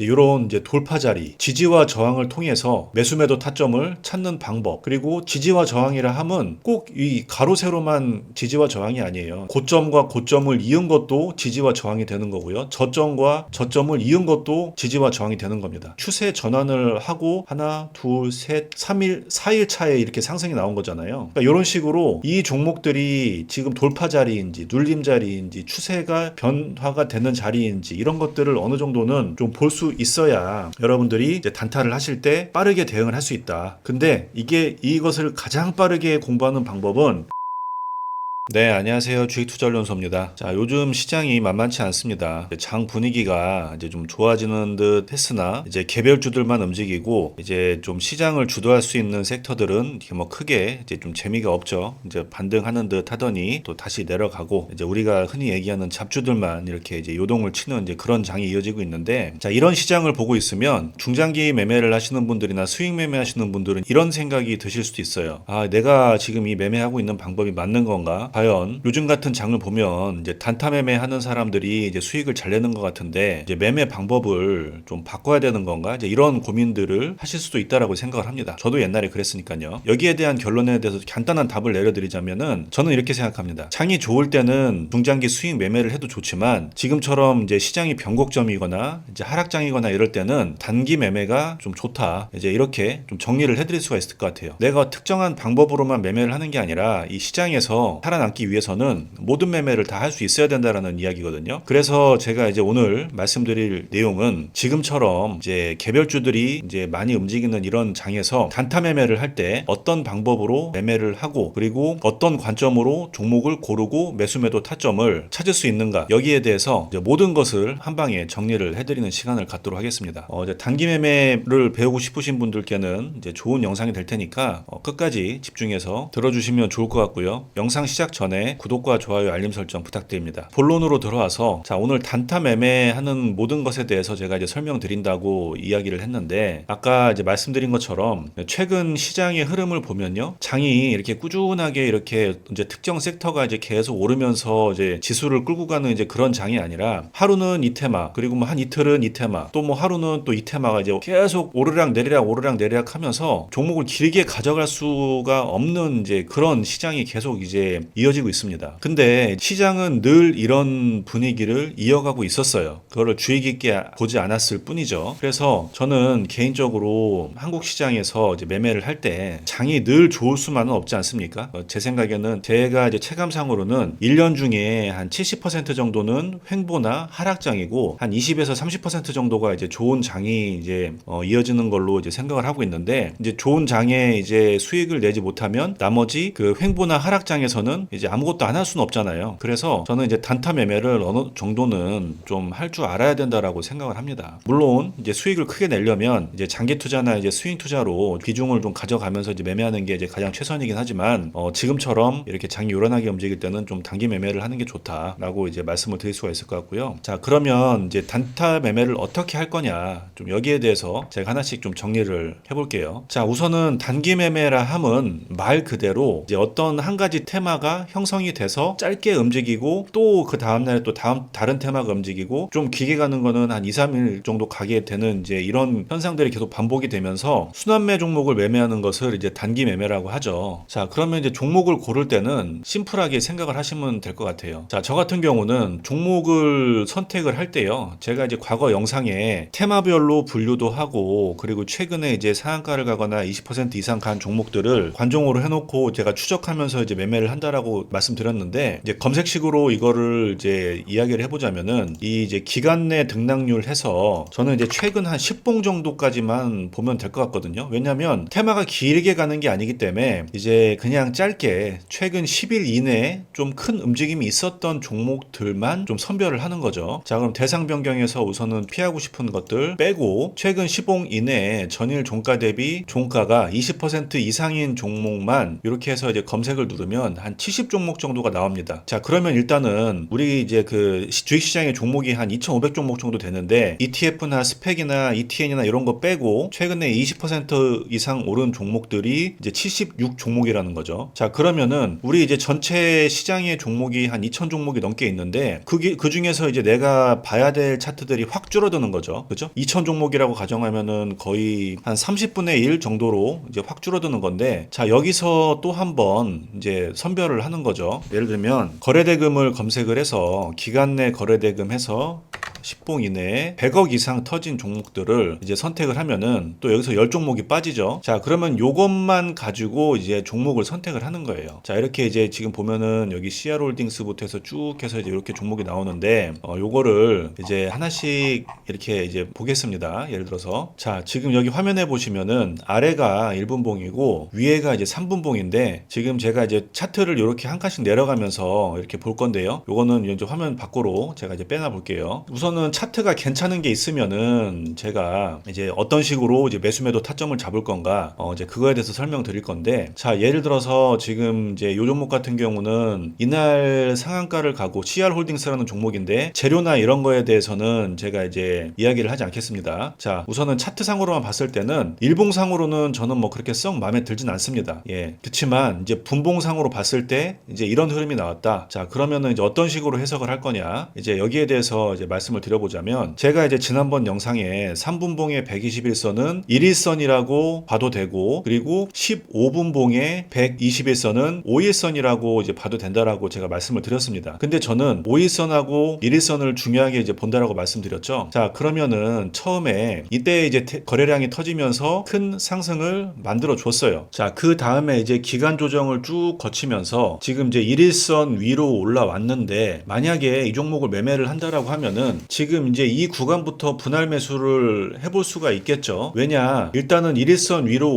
이런 이제 돌파 자리, 지지와 저항을 통해서 매수매도 타점을 찾는 방법. 그리고 지지와 저항이라 함은 꼭 이 가로 세로만 지지와 저항이 아니에요. 고점과 고점을 이은 것도 지지와 저항이 되는 거고요. 저점과 저점을 이은 것도 지지와 저항이 되는 겁니다. 추세 전환을 하고 하나, 둘, 셋, 3일, 4일 차에 이렇게 상승이 나온 거잖아요. 그러니까 이런 식으로 이 종목들이 지금 돌파 자리인지 눌림 자리인지 추세가 변화가 되는 자리인지 이런 것들을 어느 정도는 좀 볼 수 있어야 여러분들이 이제 단타를 하실 때 빠르게 대응을 할 수 있다. 근데 이것을 가장 빠르게 공부하는 방법은 네, 안녕하세요. 주식투자연수입니다. 자, 요즘 시장이 만만치 않습니다. 장 분위기가 이제 좀 좋아지는 듯 했으나, 이제 개별주들만 움직이고, 이제 좀 시장을 주도할 수 있는 섹터들은 이렇게 뭐 크게 이제 좀 재미가 없죠. 이제 반등하는 듯 하더니 또 다시 내려가고, 이제 우리가 흔히 얘기하는 잡주들만 이렇게 이제 요동을 치는 이제 그런 장이 이어지고 있는데, 자, 이런 시장을 보고 있으면 중장기 매매를 하시는 분들이나 수익 매매하시는 분들은 이런 생각이 드실 수도 있어요. 아, 내가 지금 이 매매하고 있는 방법이 맞는 건가? 과연 요즘 같은 장을 보면 이제 단타 매매 하는 사람들이 이제 수익을 잘 내는 것 같은데 이제 매매 방법을 좀 바꿔야 되는 건가? 이제 이런 고민들을 하실 수도 있다라고 생각을 합니다. 저도 옛날에 그랬으니까요. 여기에 대한 결론에 대해서 간단한 답을 내려드리자면은 저는 이렇게 생각합니다. 장이 좋을 때는 중장기 수익 매매를 해도 좋지만 지금처럼 이제 시장이 변곡점이거나 이제 하락장이거나 이럴 때는 단기 매매가 좀 좋다. 이제 이렇게 좀 정리를 해드릴 수가 있을 것 같아요. 내가 특정한 방법으로만 매매를 하는 게 아니라 이 시장에서 살아남기 위해서는 모든 매매를 다 할 수 있어야 된다라는 이야기거든요. 그래서 제가 이제 오늘 말씀드릴 내용은 지금처럼 이제 개별주들이 이제 많이 움직이는 이런 장에서 단타 매매를 할 때 어떤 방법으로 매매를 하고 그리고 어떤 관점으로 종목을 고르고 매수매도 타점을 찾을 수 있는가 여기에 대해서 이제 모든 것을 한 방에 정리를 해드리는 시간을 갖도록 하겠습니다. 이제 단기 매매를 배우고 싶으신 분들께는 이제 좋은 영상이 될 테니까 끝까지 집중해서 들어주시면 좋을 것 같고요. 영상 시작 전에 구독과 좋아요, 알림 설정 부탁드립니다. 본론으로 들어와서 자, 오늘 단타 매매하는 모든 것에 대해서 제가 이제 설명드린다고 이야기를 했는데 아까 이제 말씀드린 것처럼 최근 시장의 흐름을 보면요. 장이 이렇게 꾸준하게 이렇게 이제 특정 섹터가 이제 계속 오르면서 이제 지수를 끌고 가는 이제 그런 장이 아니라 하루는 이 테마, 그리고 뭐 한 이틀은 이 테마, 또 뭐 하루는 또 이 테마가 이제 계속 오르락 내리락 하면서 종목을 길게 가져갈 수가 없는 이제 그런 시장이 계속 이제 이어지고 있습니다. 근데 시장은 늘 이런 분위기를 이어가고 있었어요. 그거를 주의 깊게 보지 않았을 뿐이죠. 그래서 저는 개인적으로 한국 시장에서 이제 매매를 할 때 장이 늘 좋을 수만은 없지 않습니까? 제 생각에는 제가 이제 체감상으로는 1년 중에 한 70% 정도는 횡보나 하락장이고 한 20에서 30% 정도가 이제 좋은 장이 이제 이어지는 걸로 이제 생각을 하고 있는데 이제 좋은 장에 이제 수익을 내지 못하면 나머지 그 횡보나 하락장에서는 이제 아무것도 안 할 수는 없잖아요. 그래서 저는 이제 단타 매매를 어느 정도는 좀 할 줄 알아야 된다라고 생각을 합니다. 물론 이제 수익을 크게 내려면 이제 장기 투자나 이제 스윙 투자로 비중을 좀 가져가면서 이제 매매하는 게 이제 가장 최선이긴 하지만 지금처럼 이렇게 장이 요란하게 움직일 때는 좀 단기 매매를 하는 게 좋다라고 이제 말씀을 드릴 수가 있을 것 같고요. 자, 그러면 이제 단타 매매를 어떻게 할 거냐 좀 여기에 대해서 제가 하나씩 좀 정리를 해볼게요. 자, 우선은 단기 매매라 함은 말 그대로 이제 어떤 한 가지 테마가 형성이 돼서 짧게 움직이고 또 그 다음날에 또 다른 테마가 움직이고 좀 길게 가는 거는 한 2, 3일 정도 가게 되는 이제 이런 현상들이 계속 반복이 되면서 순환매 종목을 매매하는 것을 이제 단기 매매라고 하죠. 자, 그러면 이제 종목을 고를 때는 심플하게 생각을 하시면 될 것 같아요. 자, 저 같은 경우는 종목을 선택을 할 때요. 제가 이제 과거 영상에 테마별로 분류도 하고 그리고 최근에 이제 상한가를 가거나 20% 이상 간 종목들을 관종으로 해놓고 제가 추적하면서 이제 매매를 한다라고 말씀드렸는데 이제 검색식으로 이거를 이제 이야기를 해보자면은 이 이제 기간 내 등락률 해서 저는 이제 최근 한 10봉 정도까지만 보면 될 것 같거든요. 왜냐면 테마가 길게 가는 게 아니기 때문에 이제 그냥 짧게 최근 10일 이내에 좀 큰 움직임이 있었던 종목들만 좀 선별을 하는 거죠. 자, 그럼 대상 변경에서 우선은 피하고 싶은 것들 빼고 최근 10봉 이내에 전일 종가 대비 종가가 20% 이상인 종목만 이렇게 해서 이제 검색을 누르면 한 80종목 정도가 나옵니다. 자, 그러면 일단은 우리 이제 그 주식시장의 종목이 한 2,500종목 정도 되는데 ETF나 스펙이나 ETN이나 이런 거 빼고 최근에 20% 이상 오른 종목들이 이제 76종목이라는 거죠. 자, 그러면은 우리 이제 전체 시장의 종목이 한 2,000종목이 넘게 있는데 그 중에서 이제 내가 봐야 될 차트들이 확 줄어드는 거죠. 그죠? 2,000종목이라고 가정하면은 거의 한 30분의 1 정도로 이제 확 줄어드는 건데, 자, 여기서 또 한번 이제 선별을 하는 거죠. 예를 들면 거래대금을 검색을 해서 기간 내 거래대금 해서 10봉 이내에 100억 이상 터진 종목들을 이제 선택을 하면은 또 여기서 10종목이 빠지죠. 자, 그러면 요것만 가지고 이제 종목을 선택을 하는 거예요. 자, 이렇게 이제 지금 보면은 여기 CR홀딩스부터 해서 쭉 해서 이제 이렇게 종목이 나오는데, 요거를 이제 하나씩 이렇게 이제 보겠습니다. 예를 들어서 자, 지금 여기 화면에 보시면은 아래가 1분봉이고 위에가 이제 3분봉인데, 지금 제가 이제 차트를 이렇게 한 칸씩 내려가면서 이렇게 볼 건데요. 요거는 이제 화면 밖으로 제가 이제 빼놔 볼게요. 우선은 차트가 괜찮은 게 있으면은 제가 이제 어떤 식으로 이제 매수매도 타점을 잡을 건가, 이제 그거에 대해서 설명드릴 건데, 자, 예를 들어서 지금 이제 요 종목 같은 경우는 이날 상한가를 가고 CR홀딩스라는 종목인데 재료나 이런 거에 대해서는 제가 이제 이야기를 하지 않겠습니다. 자, 우선은 차트상으로만 봤을 때는 일봉상으로는 저는 뭐 그렇게 썩 마음에 들진 않습니다. 예. 그렇지만 이제 분봉상으로 봤을 때 이제 이런 흐름이 나왔다. 자, 그러면은 이제 어떤 식으로 해석을 할 거냐, 이제 여기에 대해서 이제 말씀을 드려보자면, 제가 이제 지난번 영상에 3분봉의 121선은 1일선이라고 봐도 되고, 그리고 15분봉의 121선은 5일선이라고 이제 봐도 된다라고 제가 말씀을 드렸습니다. 근데 저는 5일선하고 1일선을 중요하게 이제 본다라고 말씀드렸죠. 자, 그러면은 처음에 이때 이제 거래량이 터지면서 큰 상승을 만들어 줬어요. 자, 그 다음에 이제 기간 조정을 쭉 거치면서 지금 이제 1일선 위로 올라왔는데, 만약에 이 종목을 매매를 한다라고 하면은 지금 이제 이 구간부터 분할 매수를 해볼 수가 있겠죠. 왜냐, 일단은 1일선 위로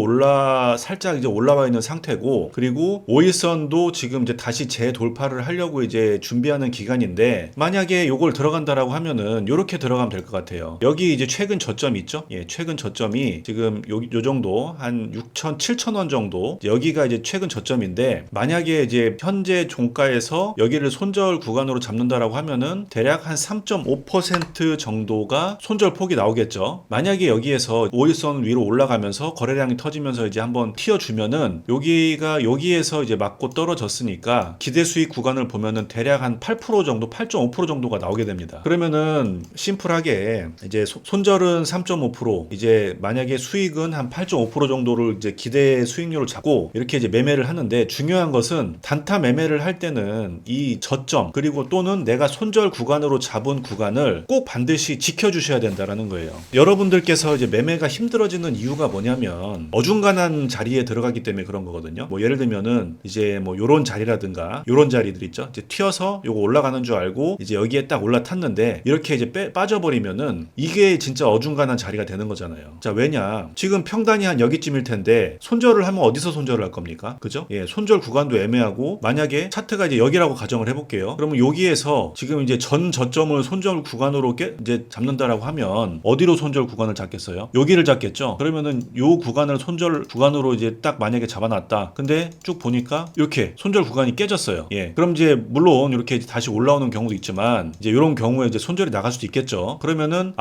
살짝 이제 올라와 있는 상태고, 그리고 5일선도 지금 이제 다시 재돌파를 하려고 이제 준비하는 기간인데, 만약에 요걸 들어간다라고 하면은 요렇게 들어가면 될 것 같아요. 여기 이제 최근 저점이 있죠. 예, 최근 저점이 지금 요 정도 한 6천, 7천 원 정도, 여기가 이제 최근 저점인데, 만약에 이제 현재 종가에서 여기를 손절 구간으로 잡는다라고 하면은 대략 한 3.5% 정도가 손절 폭이 나오겠죠. 만약에 여기에서 5일선 위로 올라가면서 거래량이 터지면서 이제 한번 튀어주면은 여기에서 이제 맞고 떨어졌으니까 기대 수익 구간을 보면은 대략 한 8% 정도, 8.5% 정도가 나오게 됩니다. 그러면은 심플하게 이제 손절은 3.5%, 이제 만약에 수익은 한 8.5% 정도를 이제 기대 수익률을 잡고 이렇게 이제 매매를 하는데, 중요한 것은 단타 매매를 할 때는 이 저점 그리고 또는 내가 손절 구간으로 잡은 구간을 꼭 반드시 지켜주셔야 된다라는 거예요. 여러분들께서 이제 매매가 힘들어지는 이유가 뭐냐면 어중간한 자리에 들어가기 때문에 그런 거거든요. 뭐 예를 들면은 이제 뭐 요런 자리라든가 요런 자리들 있죠. 이제 튀어서 요거 올라가는 줄 알고 이제 여기에 딱 올라탔는데 이렇게 이제 빠져버리면은 이게 진짜 어중간한 자리가 되는 거잖아요. 자, 왜냐, 지금 평단이 한 여기쯤일 텐데 손절을 하면 어디서 손절을 할 겁니까? 그죠? 예, 손절 구간도 애매하고, 만약에 차트가 이제 여기라고 가정을 해볼게요. 그러면 여기에서 지금 이제 전 저점을 손절 구간으로 이제 잡는다라고 하면 어디로 손절 구간을 잡겠어요? 여기를 잡겠죠. 그러면은 요 구간을 손절 구간으로 이제 딱 만약에 잡아놨다. 근데 쭉 보니까 이렇게 손절 구간이 깨졌어요. 예, 그럼 이제 물론 이렇게 다시 올라오는 경우도 있지만, 이제 이런 경우에 이제 손절이 나갈 수도 있겠죠. 그러면은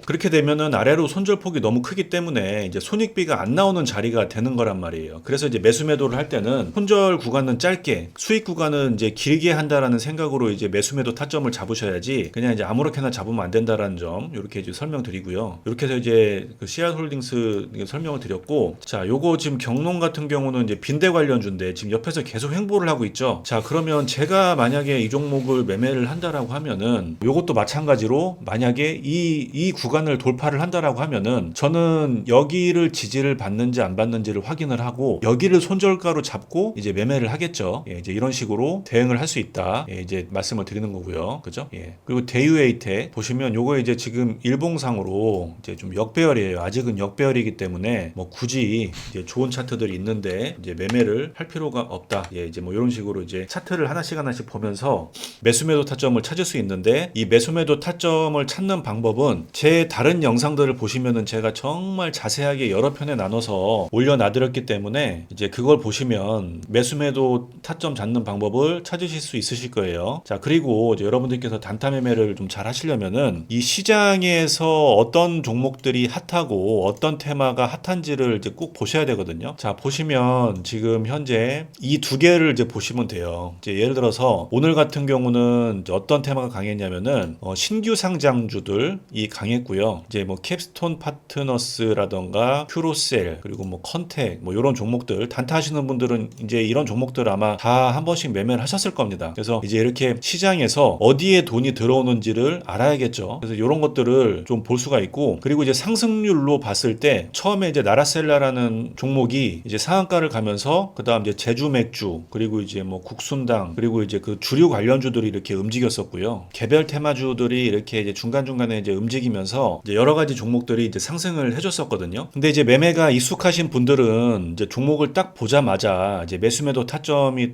그렇게 되면은 아래로 손절 폭이 너무 크기 때문에 이제 손익비가 안 나오는 자리가 되는 거란 말이에요. 그래서 이제 매수 매도를 할 때는 손절 구간은 짧게, 수익 구간은 이제 길게 한다라는 생각으로 이제 매수 매도 타점을 잡으셔야지, 그냥 이제 아무렇게나 잡으면 안 된다라는 점 이렇게 이제 설명드리고요. 이렇게 해서 이제 그 CR홀딩스 설명을 드렸고, 자, 요거 지금 경론 같은 경우는 이제 빈대 관련주인데 지금 옆에서 계속 횡보를 하고 있죠. 자, 그러면 제가 만약에 이 종목을 매매를 한다라고 하면은 요것도 마찬가지로 만약에 이 구간을 돌파를 한다라고 하면은 저는 여기를 지지를 받는지 안 받는지를 확인을 하고 여기를 손절가로 잡고 이제 매매를 하겠죠. 예, 이제 이런 식으로 대응을 할 수 있다. 예, 이제 말씀을 드리는 거고요. 그죠? 예. 그리고 바이오에이텍 보시면 요거 이제 지금 일봉상으로 이제 좀 역배열이에요. 아직은 역배열이기 때문에 뭐 굳이 이제 좋은 차트들이 있는데 이제 매매를 할 필요가 없다. 예, 이제 뭐 이런 식으로 이제 차트를 하나씩 보면서 매수매도 타점을 찾을 수 있는데, 이 매수매도 타점을 찾는 방법은 제 다른 영상들을 보시면은 제가 정말 자세하게 여러 편에 나눠서 올려놔드렸기 때문에 이제 그걸 보시면 매수매도 타점 잡는 방법을 찾으실 수 있으실 거예요. 자, 그리고 이제 여러분들께서 단타 매매를 좀 잘 하시려면은 이 시장에서 어떤 종목들이 핫하고 어떤 테마가 핫한지를 이제 꼭 보셔야 되거든요. 자, 보시면 지금 현재 이 두 개를 이제 보시면 돼요. 이제 예를 들어서 오늘 같은 경우는 어떤 테마가 강했냐면은 신규 상장주들이 강했고요. 이제 뭐 캡스톤 파트너스라던가 퓨로셀, 그리고 뭐 컨텍, 뭐 이런 종목들 단타 하시는 분들은 이제 이런 종목들 아마 다 한 번씩 매매를 하셨을 겁니다. 그래서 이제 이렇게 시장에서 어디에 돈이 들어오는지를 알아야겠죠. 그래서 이런 것들을 좀 볼 수가 있고, 그리고 이제 상승률로 봤을 때 처음에 이제 나라셀라라는 종목이 이제 상한가를 가면서 그다음 이제 제주 맥주, 그리고 이제 뭐 국순당, 그리고 이제 그 주류 관련주들이 이렇게 움직였었고요. 개별 테마주들이 이렇게 이제 중간중간에 이제 움직이면서 이제 여러 가지 종목들이 이제 상승을 해줬었거든요. 근데 이제 매매가 익숙하신 분들은 이제 종목을 딱 보자마자 이제 매수매도 타점이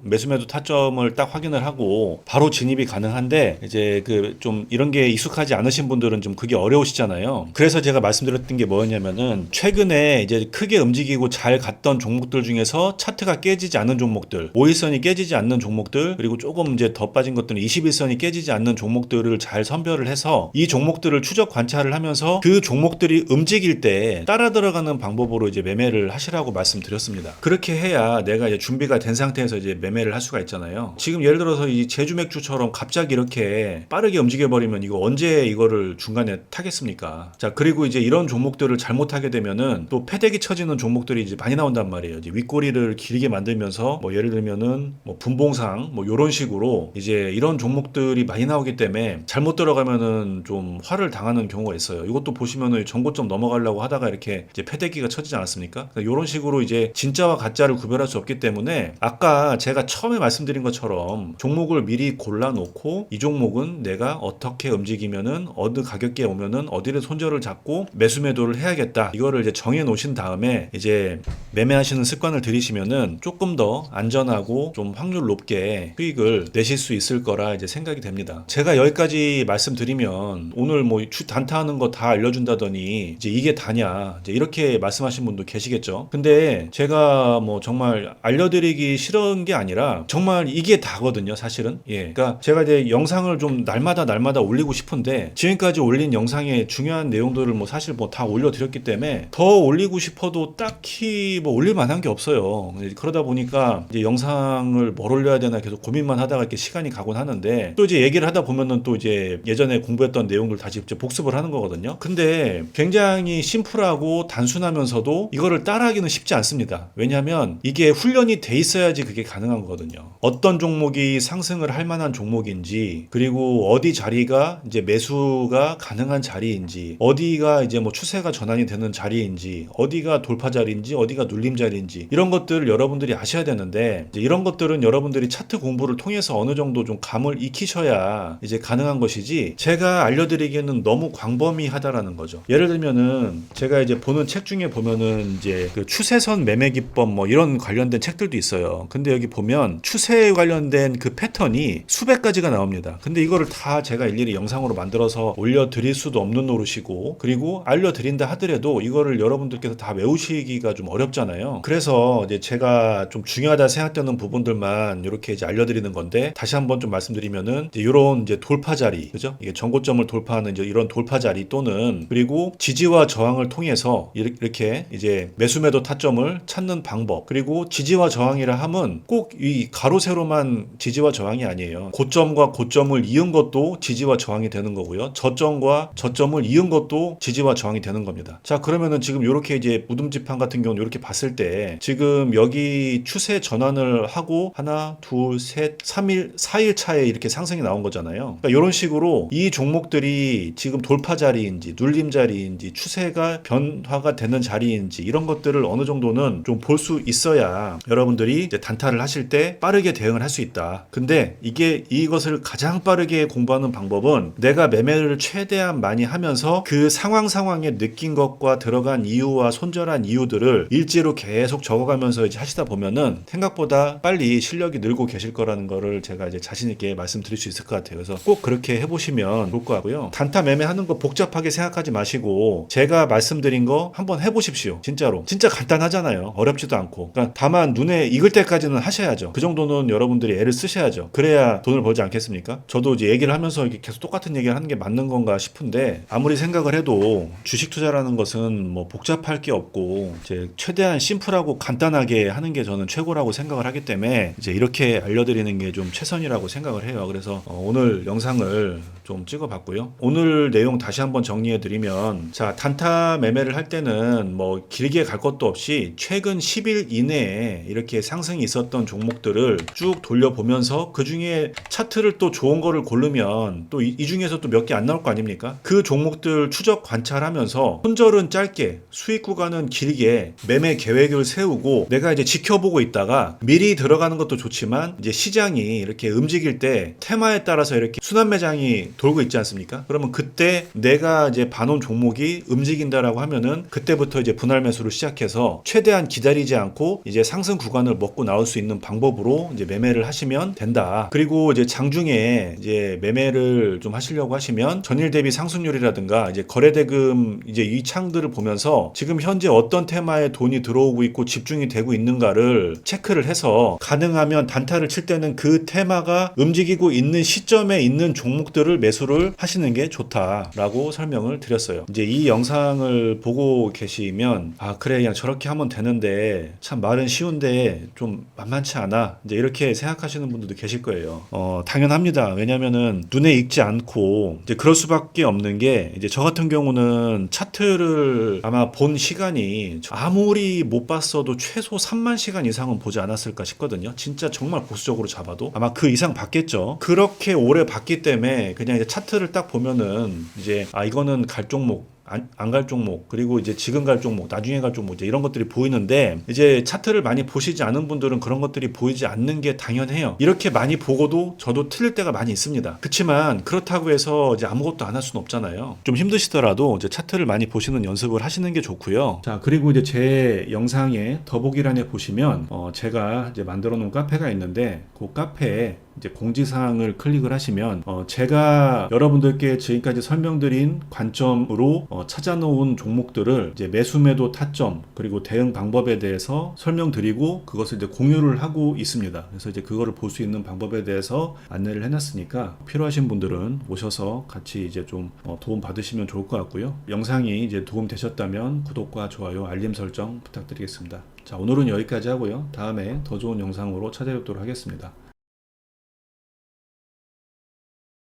매수매도 타점을 딱 확인을 하고 바로 진입이 가능한데, 이제 그 좀 이런 게 익숙하지 않으신 분들은 좀 그게 어려우시잖아요. 그래서 제가 말씀드렸던 게 뭐였냐면은 최근에 이제 크게 움직이고 잘 갔던 종목들 중에서 차트가 깨지지 않는 종목들, 5일선이 깨지지 않는 종목들, 그리고 조금 이제 더 빠진 것들은 21선이 깨지지 않는 종목들을 잘 선별을 해서 이 종목들을 추적 관찰을 하면서 그 종목들이 움직일 때 따라 들어가는 방법으로 이제 매매를 하시라고 말씀드렸습니다. 그렇게 해야 내가 이제 준비가 된 상태에서 이제 매매를 할 수가 있잖아요. 지금 예를 들어서 이 제주 맥주처럼 갑자기 이렇게 빠르게 움직여 버리면 이거 언제 이거를 중간에 타겠습니까? 자, 그리고 이제 이런 종목들을 잘못하게 되면은 또 패대기 쳐지는 종목들이 이제 많이 나온단 말이에요. 이제 윗꼬리를 길게 만들면서 뭐 예를 들면은 뭐 분봉상 뭐 이런 식으로 이제 이런 종목들이 많이 나오기 때문에 잘못 들어가면은 좀 화를 당하는 경우가 있어요. 이것도 보시면은 전고점 넘어가려고 하다가 이렇게 이제 패대기가 쳐지지 않았습니까? 이런 식으로 이제 진짜와 가짜를 구별할 수 없기 때문에 아까 제가 처음에 말씀드린 것처럼 종목을 미리 골라놓고 이 종목은 내가 어떻게 움직이면은 어느 가격대에 오면은 어디를 손절을 잡고 매수매도를 해야겠다, 이거를 이제 정해 놓으신 다음에 이제 매매하시는 습관을 들이시면은 조금 더 안전하고 좀 확률 높게 수익을 내실 수 있을 거라 이제 생각이 됩니다. 제가 여기까지 말씀드리면 오늘 뭐 단타하는 거 다 알려준다더니 이제 이게 다냐, 이제 이렇게 말씀하신 분도 계시겠죠. 근데 제가 뭐 정말 알려드리기 싫은 게 아니라 정말 이게 다거든요, 사실은. 예, 그러니까 제가 이제 영상을 좀 날마다 올리고 싶은데 지금까지 올린 영상의 중요한 내용들을 뭐 사실 뭐 다 올려드렸기 때문에 더 올리고 싶어도 딱히 뭐 올릴 만한 게 없어요. 그러다 보니까 이제 영상을 뭘 올려야 되나 계속 고민만 하다가 이렇게 시간이 가곤 하는데, 또 이제 얘기를 하다 보면은 또 이제 예전에 공부했던 내용들 다시 이제 복습을 하는 거거든요. 근데 굉장히 심플하고 단순하면서도 이거를 따라하기는 쉽지 않습니다. 왜냐하면 이게 훈련이 돼 있어야지 그게 가능한 거거든요. 어떤 종목이 상승을 할 만한 종목인지, 그리고 어디 자리가 이제 매수가 가능한 자리인지, 어디가 이제 뭐 추세가 전환이 되는 자리인지, 어디가 돌파 자리인지, 어디가 눌림 자리인지, 이런 것들을 여러분들이 아셔야 되는데, 이제 이런 것들은 여러분들이 차트 공부를 통해서 어느 정도 좀 감을 익히셔야 이제 가능한 것이지, 제가 알려드리기에는 너무 광범위하다라는 거죠. 예를 들면은 제가 이제 보는 책 중에 보면은 이제 그 추세선 매매 기법 뭐 이런 관련된 책들도 있어요. 근데 여기 보면 추세에 관련된 그 패턴이 수백 가지가 나옵니다. 근데 이거를 다 제가 일일이 영상으로 만들어서 올려드릴 수도 없는 노릇이고, 그리고 알려드린다 하더라도 이거를 여러분들께서 다 외우시기가 좀 어렵잖아요. 그래서 이제 제가 좀 중요하다 생각되는 부분들만 이렇게 이제 알려드리는 건데, 다시 한번 좀 말씀드리면은 이제 이런 이제 돌파 자리, 그죠? 이게 전고점을 돌파하는 이제 이런 돌파 자리, 또는 그리고 지지와 저항을 통해서 이렇게 이제 매수매도 타점을 찾는 방법, 그리고 지지와 저항이라 함은 꼭 이 가로 세로만 지지와 저항이 아니에요. 고점과 고점을 이은 것도 지지와 저항이 되는 거고요. 저점과 저점을 이은 것도 지지와 저항이 되는 겁니다. 자, 그러면은 지금 이렇게 이제 무덤지판 같은 경우는 이렇게 봤을 때 지금 여기 추세 전환을 하고 하나, 둘, 셋, 3일, 4일 차에 이렇게 상승이 나온 거잖아요. 그러니까 이런 식으로 이 종목들이 지금 돌파 자리인지 눌림 자리인지 추세가 변화가 되는 자리인지 이런 것들을 어느 정도는 좀 볼 수 있어야 여러분들이 이제 단타를 하실 때 빠르게 대응을 할 수 있다. 근데 이것을 가장 빠르게 공부하는 방법은 내가 매매를 최대한 많이 하면서 그 상황에 느낀 것과 들어간 이유와 손절한 이유들을 일지로 계속 적어가면서 이제 하시다 보면은 생각보다 빨리 실력이 늘고 계실 거라는 거를 제가 이제 자신 있게 말씀드릴 수 있을 것 같아요. 그래서 꼭 그렇게 해보시면 좋을 것 같고요. 단타 매매하는 거 복잡하게 생각하지 마시고 제가 말씀드린 거 한번 해보십시오. 진짜로. 진짜 간단하잖아요. 어렵지도 않고. 그러니까 다만 눈에 익을 때까지는 하셔야죠. 그 정도는 여러분들이 애를 쓰셔야죠. 그래야 돈을 벌지 않겠습니까? 저도 이제 얘기를 하면서 이렇게 계속 똑같은 얘기를 하는 게 맞는 건가 싶은데 아무리 생각을 해도 주식 투자라는 것은 뭐 복잡할 게 없고 이제 최대한 심플하고 간단하게 하는 게 저는 최고라고 생각을 하기 때문에 이제 이렇게 알려드리는 게 좀 최선이라고 생각을 해요. 그래서 오늘 영상을 좀 찍어봤고요. 오늘 내용 다시 한번 정리해드리면 자, 단타 매매를 할 때는 뭐 길게 갈 것도 없이 최근 10일 이내에 이렇게 상승이 있었던 종목들을 쭉 돌려보면서 그 중에 차트를 또 좋은 거를 고르면 또 이 중에서 또 몇 개 안 나올 거 아닙니까? 그 종목들 추적 관찰하면서 손절은 짧게 수익 구간은 길게 매매 계획을 세우고 내가 이제 지켜보고 있다가 미리 들어가는 것도 좋지만 이제 시장이 이렇게 움직일 때 테마에 따라서 이렇게 순환 매장이 돌고 있지 않습니까? 그러면 그때 내가 이제 봐놓은 종목이 움직인다라고 하면은 그때부터 이제 분할 매수를 시작해서 최대한 기다리지 않고 이제 상승 구간을 먹고 나올 수 있는 방법으로 이제 매매를 하시면 된다. 그리고 이제 장중에 이제 매매를 좀 하시려고 하시면 전일 대비 상승률이라든가 이제 거래대금 이제 이 창들을 보면서 지금 현재 어떤 테마에 돈이 들어오고 있고 집중이 되고 있는가를 체크를 해서 가능하면 단타를 칠 때는 그 테마가 움직이고 있는 시점에 있는 종목들을 매수를 하시는 게 좋다라고 설명을 드렸어요. 이제 이 영상을 보고 계시면 아 그래 그냥 저렇게 하면 되는데 참 말은 쉬운데 좀 만만치 않아 이제 이렇게 생각하시는 분들도 계실 거예요. 당연합니다. 왜냐면은 눈에 익지 않고 이제 그럴 수밖에 없는 게 이제 저 같은 경우는 차트를 아마 본 시간이 아무리 못 봤어도 최소 3만 시간 이상은 보지 않았을까 싶거든요. 진짜 정말 보수적으로 잡아도 아마 그 이상 봤겠죠. 그렇게 오래 봤기 때문에 그냥 이제 차트를 딱 보면은 이제 아 이거는 갈 종목 안 갈 종목 그리고 이제 지금 갈 종목 나중에 갈 종목 이제 이런 것들이 보이는데 이제 차트를 많이 보시지 않은 분들은 그런 것들이 보이지 않는 게 당연해요. 이렇게 많이 보고도 저도 틀릴 때가 많이 있습니다. 그렇지만 그렇다고 해서 이제 아무것도 안 할 수는 없잖아요. 좀 힘드시더라도 이제 차트를 많이 보시는 연습을 하시는 게 좋고요. 자 그리고 이제 제 영상의 더보기란에 보시면 제가 이제 만들어 놓은 카페가 있는데 그 카페에 이제 공지사항을 클릭을 하시면 제가 여러분들께 지금까지 설명드린 관점으로 찾아놓은 종목들을 이제 매수매도 타점 그리고 대응 방법에 대해서 설명드리고 그것을 이제 공유를 하고 있습니다. 그래서 이제 그거를 볼 수 있는 방법에 대해서 안내를 해놨으니까 필요하신 분들은 오셔서 같이 이제 좀 도움 받으시면 좋을 것 같고요. 영상이 이제 도움 되셨다면 구독과 좋아요, 알림 설정 부탁드리겠습니다. 자 오늘은 여기까지 하고요. 다음에 더 좋은 영상으로 찾아뵙도록 하겠습니다.